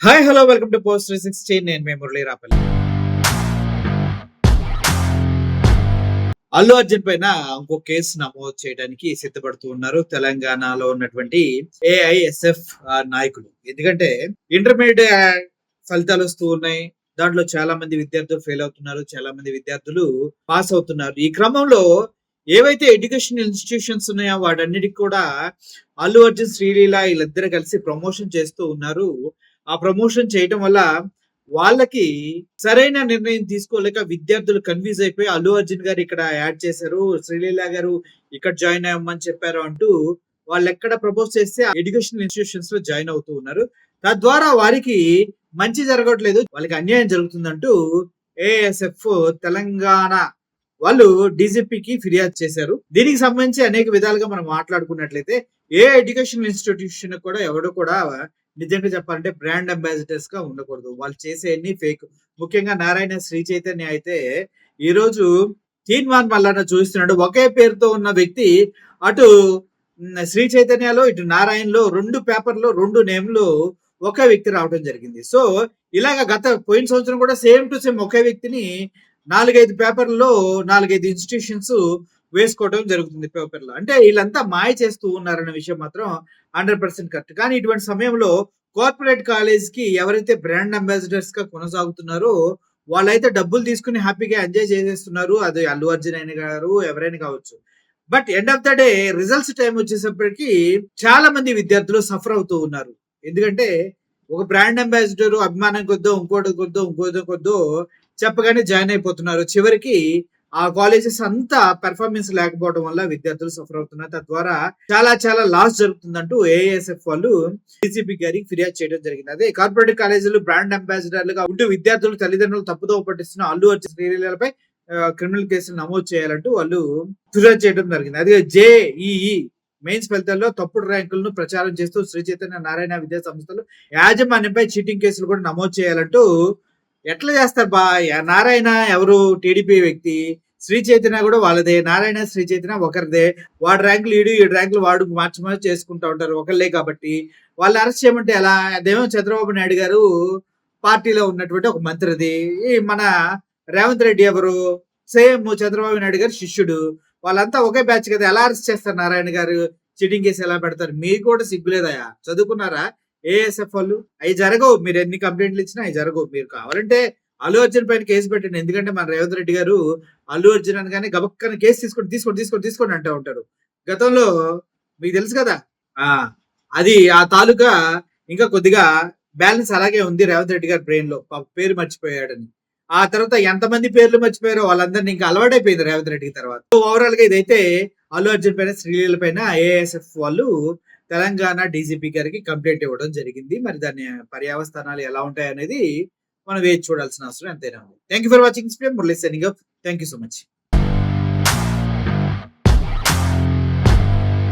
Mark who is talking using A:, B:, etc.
A: Hi hello welcome to post 360. నేను మీ మురళీ రాపల్లి. అల్లు అర్జున్ పైన ఇంకో కేసు నమోదు చేయడానికి సిద్ధపడుతూ ఉన్నారు తెలంగాణలో ఉన్నటువంటి ఏఐఎస్ఎఫ్ నాయకులు. ఎందుకంటే ఇంటర్మీడియట్ ఫలితాలు వస్తూ ఉన్నాయి. దాంట్లో చాలా మంది విద్యార్థులు ఫెయిల్ అవుతున్నారు, చాలా మంది విద్యార్థులు పాస్ అవుతున్నారు. ఈ క్రమంలో ఏవైతే ఎడ్యుకేషన్ ఇన్స్టిట్యూషన్స్ ఉన్నాయో వాటన్నిటికి కూడా అల్లు అర్జున్, శ్రీలీల వీళ్ళిద్దరు కలిసి ప్రమోషన్ చేస్తూ ఉన్నారు. ఆ ప్రమోషన్ చేయటం వల్ల వాళ్ళకి సరైన నిర్ణయం తీసుకోలేక విద్యార్థులు కన్ఫ్యూజ్ అయిపోయి అల్లు అర్జున్ గారు ఇక్కడ యాడ్ చేశారు, శ్రీలీల గారు ఇక్కడ జాయిన్ అవ్వమని చెప్పారు అంటూ వాళ్ళు ఎక్కడ ప్రపోజ్ చేస్తే ఎడ్యుకేషన్ ఇన్స్టిట్యూషన్స్ లో జాయిన్ అవుతూ ఉన్నారు. తద్వారా వారికి మంచి జరగట్లేదు, వాళ్ళకి అన్యాయం జరుగుతుందంటూ ఏఎస్ఎఫ్ తెలంగాణ వాళ్ళు డీజీపీకి ఫిర్యాదు చేశారు. దీనికి సంబంధించి అనేక విధాలుగా మనం మాట్లాడుకున్నట్లయితే ఏ ఎడ్యుకేషన్ ఇన్స్టిట్యూషన్ కూడా ఎవడు కూడా నిజంగా చెప్పాలంటే బ్రాండ్ అంబాసిడర్స్ గా ఉండకూడదు. వాళ్ళు చేసేవన్నీ ఫేక్. ముఖ్యంగా నారాయణ శ్రీ చైతన్య అయితే ఈ రోజు తీన్మార్ మల్లన్న చూస్తున్నాడు. ఒకే పేరుతో ఉన్న వ్యక్తి అటు శ్రీ చైతన్యలో ఇటు నారాయణలో 2 పేపర్లో 2 నేమ్లు ఒకే వ్యక్తి రావడం జరిగింది. సో ఇలాగ గత పోయిన సంవత్సరం కూడా సేమ్ టు సేమ్ ఒకే వ్యక్తిని 4-5 పేపర్లో 4-5 ఇన్స్టిట్యూషన్స్ వేసుకోవడం జరుగుతుంది పేపర్లో. అంటే వీళ్ళంతా మాయ చేస్తూ ఉన్నారన్న విషయం మాత్రం 100% కరెక్ట్. కానీ ఇటువంటి సమయంలో కార్పొరేట్ కాలేజ్ కి ఎవరైతే బ్రాండ్ అంబాసిడర్స్ గా కొనసాగుతున్నారో వాళ్ళైతే డబ్బులు తీసుకుని హ్యాపీగా ఎంజాయ్ చేసేస్తున్నారు. అది అల్లు అర్జున్ అయిన గారు ఎవరైనా కావచ్చు. But end of the day results time వచ్చేసప్పటికి చాలా మంది విద్యార్థులు సఫర్ అవుతూ ఉన్నారు. ఎందుకంటే ఒక బ్రాండ్ అంబాసిడర్ అభిమానం కొద్దో ఇంకోటి కొద్దో చెప్పగానే జాయిన్ అయిపోతున్నారు. చివరికి ఆ కాలేజెస్ అంతా పెర్ఫార్మెన్స్ లేకపోవడం వల్ల విద్యార్థులు సఫర్ అవుతున్నారు. తద్వారా చాలా లాస్ జరుగుతుందంటూ ఏఎస్ఎఫ్ వాళ్ళు డీజీపీ గారికి ఫిర్యాదు చేయడం జరిగింది. అదే కార్పొరేట్ కాలేజీలు బ్రాండ్ అంబాసిడర్లుగా ఉంటూ విద్యార్థులు తల్లిదండ్రులు తప్పుదోవ పట్టిస్తున్న అల్లు అర్జున్, శ్రీలీలపై క్రిమినల్ కేసులు నమోదు చేయాలంటూ వాళ్ళు ఫిర్యాదు చేయడం జరిగింది. అదే జేఈఈ మెయిన్స్ ఫలితాల్లో తప్పుడు ర్యాంకులను ప్రచారం చేస్తూ శ్రీ చైతన్య నారాయణ విద్యా సంస్థలు యాజమాన్యంపై చీటింగ్ కేసులు కూడా నమోదు చేయాలంటూ ఎట్లా చేస్తారు బా? నారాయణ ఎవరు? టీడీపీ వ్యక్తి. శ్రీ చైతన్య కూడా వాళ్ళదే. నారాయణ శ్రీ చైతన్య ఒకరిదే. వాడు ర్యాంకులు ఈడు ర్యాంకులు వాడు మార్చి చేసుకుంటా ఉంటారు ఒకళ్ళే కాబట్టి వాళ్ళు అరెస్ట్ చేయమంటే ఎలా? అదేమో చంద్రబాబు నాయుడు గారు పార్టీలో ఉన్నటువంటి ఒక మంత్రిది. ఈ మన రేవంత్ రెడ్డి ఎవరు? సేమ్ చంద్రబాబు నాయుడు గారు శిష్యుడు. వాళ్ళంతా ఒకే బ్యాచ్ కదా, ఎలా అరెస్ట్ చేస్తారు నారాయణ గారు? చీటింగ్ కేసు ఎలా పెడతారు? మీకు కూడా సిగ్గులేదయా? చదువుకున్నారా ఏఎస్ఎఫ్ వాళ్ళు? అవి జరగవు. మీరు ఎన్ని కంప్లైంట్లు ఇచ్చినా అవి జరగవు. మీరు కావాలంటే అల్లు అర్జున్ పైన కేసు పెట్టండి. ఎందుకంటే మన రేవంత్ రెడ్డి గారు అల్లు అర్జున్ అనగానే గబక్కన కేసు తీసుకోండి అంటూ ఉంటారు. గతంలో మీకు తెలుసు కదా, అది ఆ తాలూకా ఇంకా కొద్దిగా బ్యాలెన్స్ అలాగే ఉంది రేవంత్ రెడ్డి గారి బ్రెయిన్ లో. పేరు మర్చిపోయాడని. ఆ తర్వాత ఎంతమంది పేర్లు మర్చిపోయారో వాళ్ళందరినీ ఇంకా అలవాటైపోయింది రేవంత్ రెడ్డికి తర్వాత. ఓవరాల్ గా ఇదైతే అల్లు అర్జున్ పైన, శ్రీలీల పైన ఏఎస్ఎఫ్ వాళ్ళు తెలంగాణ డీజీపీ గారికి కంప్లైంట్ ఇవ్వడం జరిగింది. మరి దాని పర్యావస్థానాలు ఎలా ఉంటాయి అనేది మనం వేచి చూడాల్సిన అవసరం ఎంతైనా ఉంది. Thank you for watching. Murali signing off. Thank you so much.